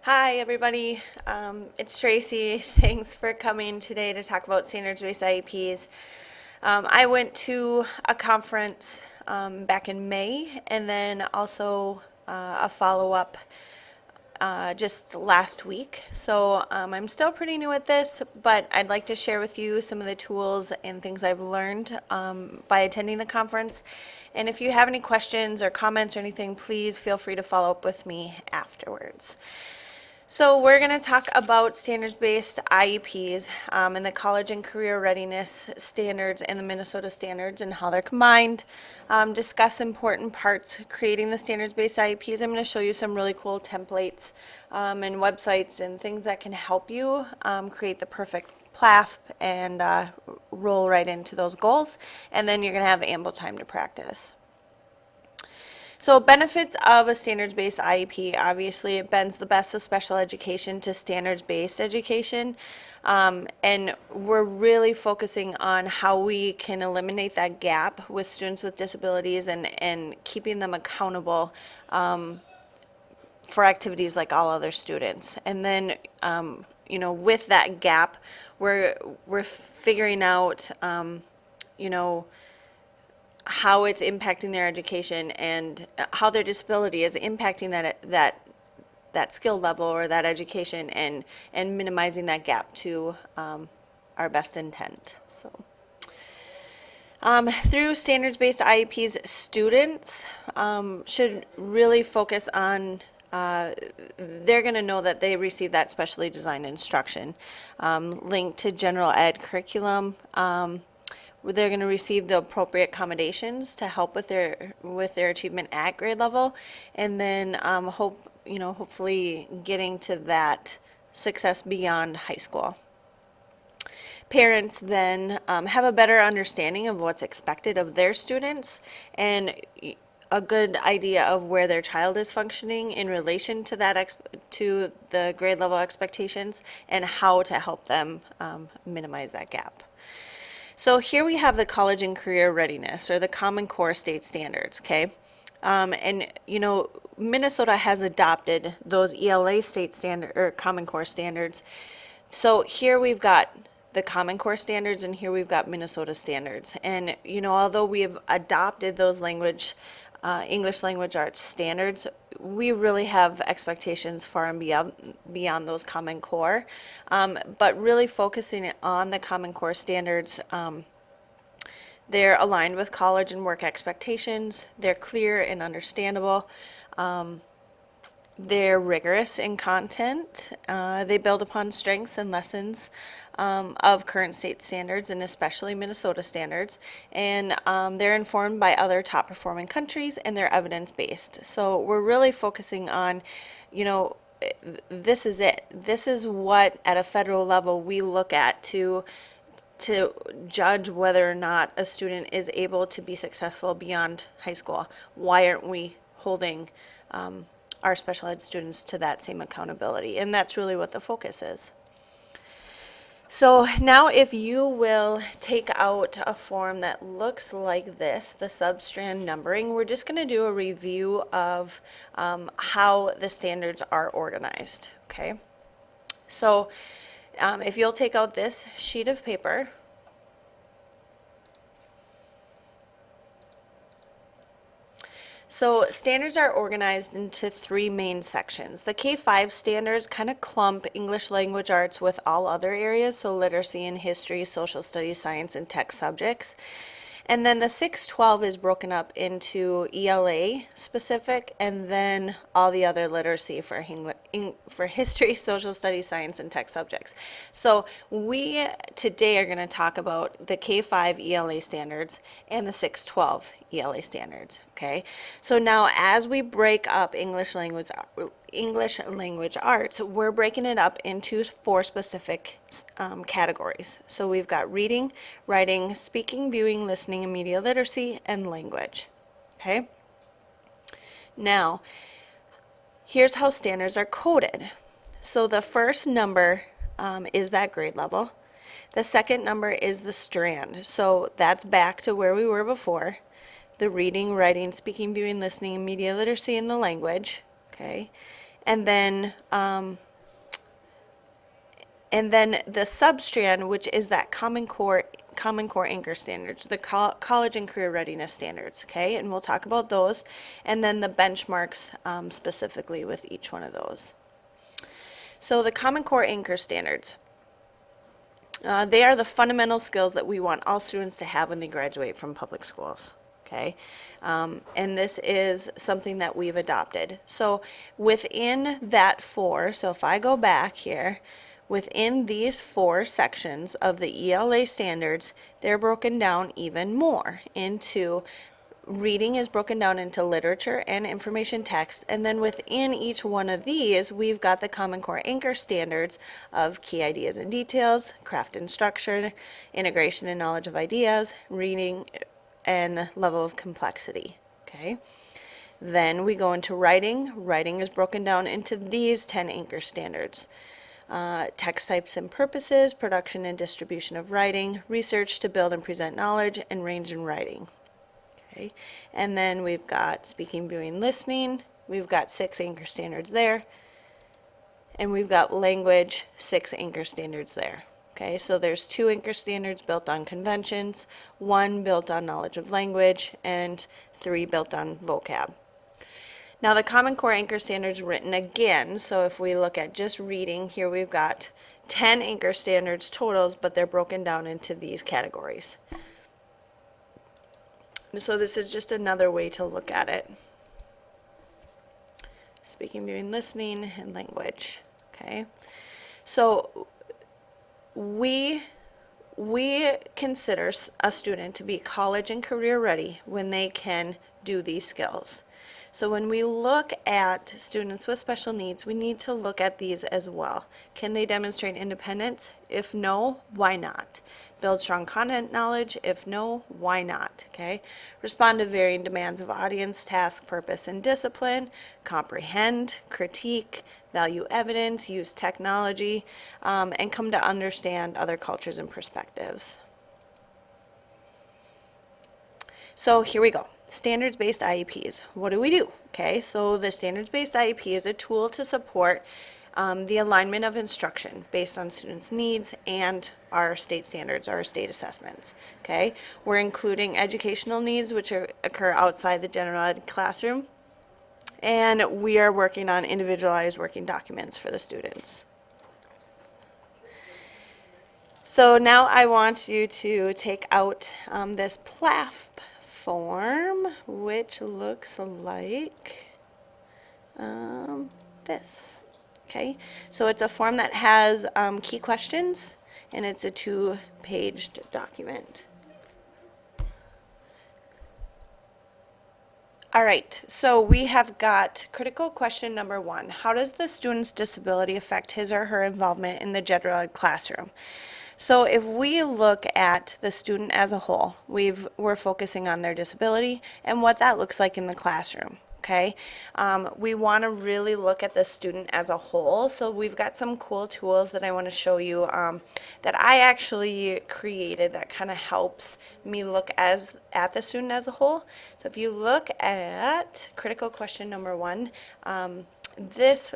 Hi, everybody. It's Tracy. Thanks for coming today to talk about standards-based IEPs. I went to a conference back in May and then also a follow-up just last week. So I'm still pretty new at this, but I'd like to share with you some of the tools and things I've learned by attending the conference. And if you have any questions or comments or anything, please feel free to follow up with me afterwards. So we're going to talk about standards-based IEPs and the college and career readiness standards and the Minnesota standards and how they're combined. Discuss important parts creating the standards-based IEPs. I'm going to show you some really cool templates and websites and things that can help you create the perfect PLAF and roll right into those goals. And then you're going to have ample time to practice. So benefits of a standards-based IEP, obviously it bends the best of special education to standards-based education. And we're really focusing on how we can eliminate that gap with students with disabilities and keeping them accountable for activities like all other students. And then, with that gap, we're figuring out, how it's impacting their education and how their disability is impacting that skill level or that education and minimizing that gap to our best intent. So through standards-based IEPs, students should really focus on they're going to know that they receive that specially designed instruction linked to general ed curriculum. They're going to receive the appropriate accommodations to help with their achievement at grade level, and then hopefully getting to that success beyond high school. Parents then have a better understanding of what's expected of their students and a good idea of where their child is functioning in relation to that to the grade level expectations and how to help them minimize that gap. So here we have the college and career readiness, or the Common Core state standards, okay? Minnesota has adopted those ELA state standard or Common Core standards. So here we've got the Common Core standards and here we've got Minnesota standards. And, although we have adopted those English language arts standards, we really have expectations far and beyond those Common Core, but really focusing on the Common Core standards. They're aligned with college and work expectations. They're clear and understandable. They're rigorous in content. They build upon strengths and lessons of current state standards and especially Minnesota standards. And they're informed by other top performing countries and they're evidence-based. So we're really focusing on, this is it. This is what at a federal level we look at to judge whether or not a student is able to be successful beyond high school. Why aren't we holding our special ed students to that same accountability? And that's really what the focus is. So now if you will take out a form that looks like this, the substrand numbering, we're just going to do a review of how the standards are organized, okay? So if you'll take out this sheet of paper, so standards are organized into three main sections. The K-5 standards kind of clump English language arts with all other areas, so literacy and history, social studies, science, and tech subjects. And then the 612 is broken up into ELA specific and then all the other literacy for history, social studies, science, and tech subjects. So we today are going to talk about the K-5 ELA standards and the 612 ELA standards, okay? So now as we break up English language arts, we're breaking it up into four specific categories. So we've got reading, writing, speaking, viewing, listening, and media literacy, and language, okay? Now, here's how standards are coded. So the first number is that grade level. The second number is the strand. So that's back to where we were before. The reading, writing, speaking, viewing, listening, and media literacy, and the language, okay? And then the substrand, which is that Common Core anchor standards, the college and career readiness standards, okay? And we'll talk about those, and then the benchmarks specifically with each one of those. So the Common Core anchor standards, they are the fundamental skills that we want all students to have when they graduate from public schools, okay? And this is something that we've adopted. So within that four, so if I go back here, within these four sections of the ELA standards, they're broken down even more into reading is broken down into literature and information text, and then within each one of these, we've got the Common Core anchor standards of key ideas and details, craft and structure, integration and knowledge of ideas, reading, and level of complexity, okay? Then we go into writing. Writing is broken down into these 10 anchor standards. Text types and purposes, production and distribution of writing, research to build and present knowledge, and range in writing. Okay. And then we've got speaking, viewing, listening. We've got 6 anchor standards there. And we've got language, 6 anchor standards there. Okay, so there's 2 anchor standards built on conventions, 1 built on knowledge of language, and 3 built on vocab. Now the Common Core anchor standards written again, so if we look at just reading, here we've got 10 anchor standards totals, but they're broken down into these categories. So this is just another way to look at it. Speaking, viewing, listening, and language. Okay, so we consider a student to be college and career ready when they can do these skills. So when we look at students with special needs, we need to look at these as well. Can they demonstrate independence? If no, why not? Build strong content knowledge? If no, why not? Okay. Respond to varying demands of audience, task, purpose, and discipline. Comprehend, critique, value evidence, use technology, and come to understand other cultures and perspectives. So here we go. Standards-based IEPs. What do we do? Okay, so the standards-based IEP is a tool to support the alignment of instruction based on students' needs and our state standards, our state assessments. Okay, we're including educational needs which occur outside the general ed classroom, and we are working on individualized working documents for the students. So now I want you to take out this PLAF form, which looks like this. Okay, so it's a form that has key questions, and it's a 2-paged document. All right, so we have got critical question number 1. How does the student's disability affect his or her involvement in the general ed classroom? So if we look at the student as a whole, we're focusing on their disability and what that looks like in the classroom. Okay, we want to really look at the student as a whole. So we've got some cool tools that I want to show you that I actually created that kind of helps me look at the student as a whole. So if you look at critical question number 1, this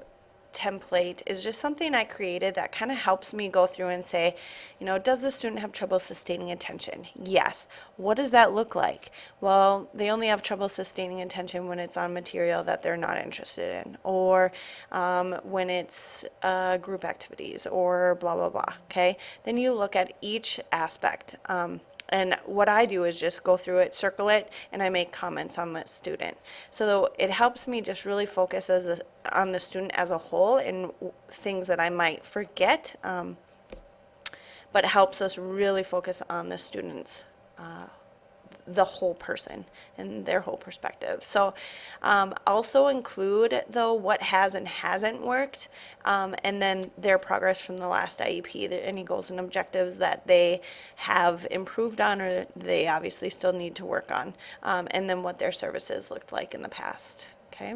template is just something I created that kind of helps me go through and say, you know, does the student have trouble sustaining attention? Yes. What does that look like? Well, they only have trouble sustaining attention when it's on material that they're not interested in, or when it's group activities, or blah, blah, blah, okay? Then you look at each aspect. And what I do is just go through it, circle it, and I make comments on the student. So it helps me just really focus on the student as a whole and things that I might forget, but helps us really focus on the students, the whole person and their whole perspective. So also include, though, what has and hasn't worked, and then their progress from the last IEP, any goals and objectives that they have improved on or they obviously still need to work on, and then what their services looked like in the past. Okay.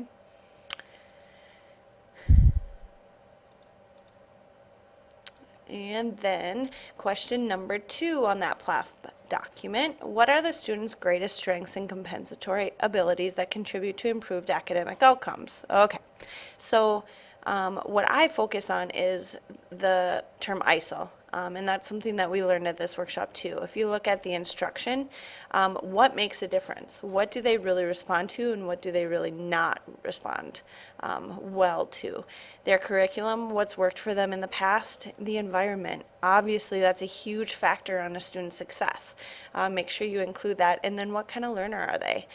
And then question number 2 on that PLAF document, what are the students' greatest strengths and compensatory abilities that contribute to improved academic outcomes? Okay, So what I focus on is the term ISIL. And that's something that we learned at this workshop too. If you look at the instruction, what makes a difference? What do they really respond to, and what do they really not respond well to? Their curriculum, what's worked for them in the past, the environment. Obviously, that's a huge factor on a student's success. Make sure you include that. And then what kind of learner are they?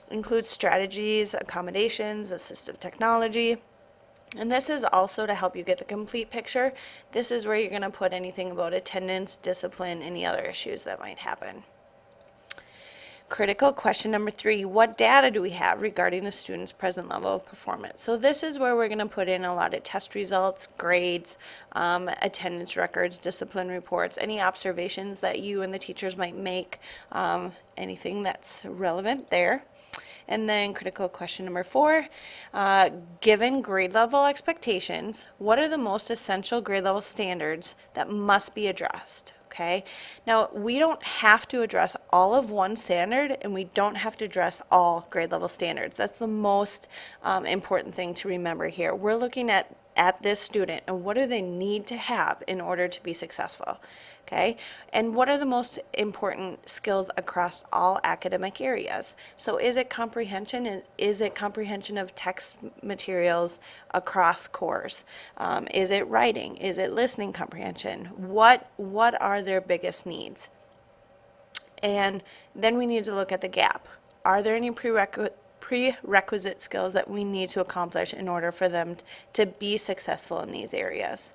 Include strategies, accommodations, assistive technology. And this is also to help you get the complete picture. This is where you're going to put anything about attendance, discipline, any other issues that might happen. Critical question number 3, what data do we have regarding the student's present level of performance? So this is where we're going to put in a lot of test results, grades, attendance records, discipline reports, any observations that you and the teachers might make, anything that's relevant there. And then critical question number 4, given grade level expectations, what are the most essential grade level standards that must be addressed? Okay, now we don't have to address all of one standard, and we don't have to address all grade level standards. That's the most important thing to remember here. We're looking at this student and what do they need to have in order to be successful. Okay, and what are the most important skills across all academic areas? So is it comprehension? Is it comprehension of text materials across cores? Is it writing? Is it listening comprehension? What are their biggest needs? And then we need to look at the gap. Are there any prerequisite skills that we need to accomplish in order for them to be successful in these areas?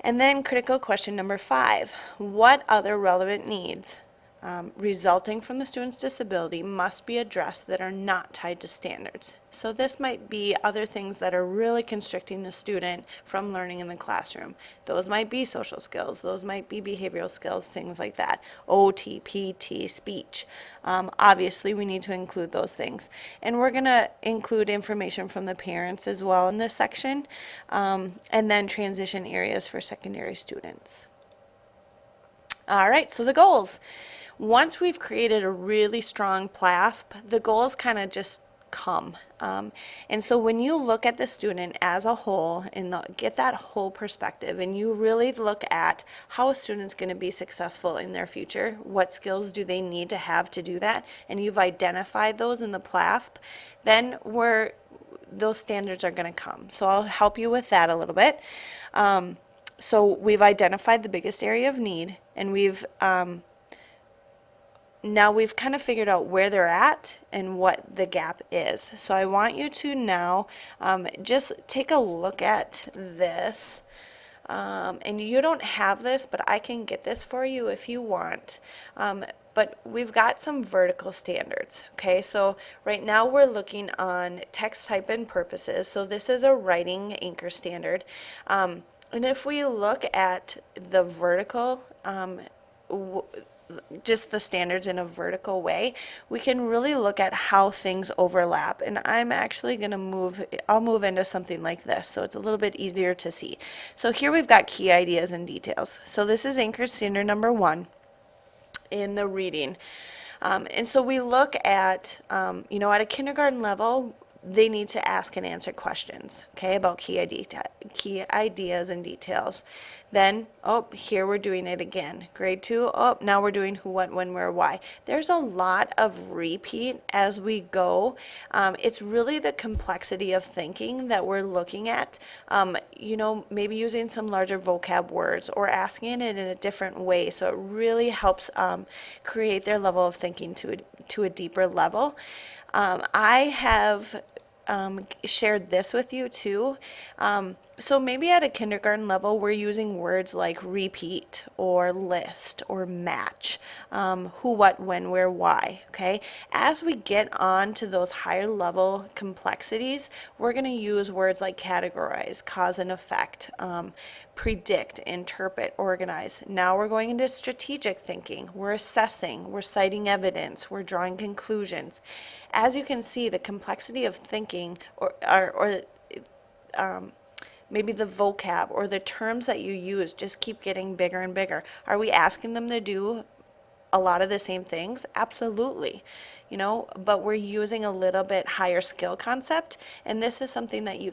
And then critical question number 5, what other relevant needs resulting from the student's disability must be addressed that are not tied to standards? So this might be other things that are really constricting the student from learning in the classroom. Those might be social skills, those might be behavioral skills, things like that. OT, PT, speech. Obviously we need to include those things. And we're going to include information from the parents as well in this section, and then transition areas for secondary students. All right, so the goals. Once we've created a really strong PLAF, the goals kind of just come. And so when you look at the student as a whole and get that whole perspective, and you really look at how a student's going to be successful in their future, what skills do they need to have to do that, and you've identified those in the PLAF, then those standards are going to come. So I'll help you with that a little bit. So we've identified the biggest area of need, and now we've kind of figured out where they're at and what the gap is. So I want you to now just take a look at this. And you don't have this, but I can get this for you if you want. But we've got some vertical standards. Okay, so right now we're looking on text type and purposes. So this is a writing anchor standard. And if we look at the vertical, just the standards in a vertical way, we can really look at how things overlap. And I'm actually going to I'll move into something like this so it's a little bit easier to see. So here we've got key ideas and details. So this is anchor standard number 1 in the reading. And so we look at, at a kindergarten level, they need to ask and answer questions, okay, about key ideas and details. Then, here we're doing it again. Grade 2, now we're doing who, what, when, where, why. There's a lot of repeat as we go. It's really the complexity of thinking that we're looking at, maybe using some larger vocab words or asking it in a different way. So it really helps create their level of thinking to a deeper level. I have shared this with you too. So maybe at a kindergarten level, we're using words like repeat or list or match, who, what, when, where, why, okay? As we get on to those higher level complexities, we're going to use words like categorize, cause and effect, predict, interpret, organize. Now we're going into strategic thinking. We're assessing, we're citing evidence, we're drawing conclusions. As you can see, the complexity of thinking or maybe the vocab or the terms that you use just keep getting bigger and bigger. Are we asking them to do a lot of the same things? Absolutely. but we're using a little bit higher skill concept. And this is something that you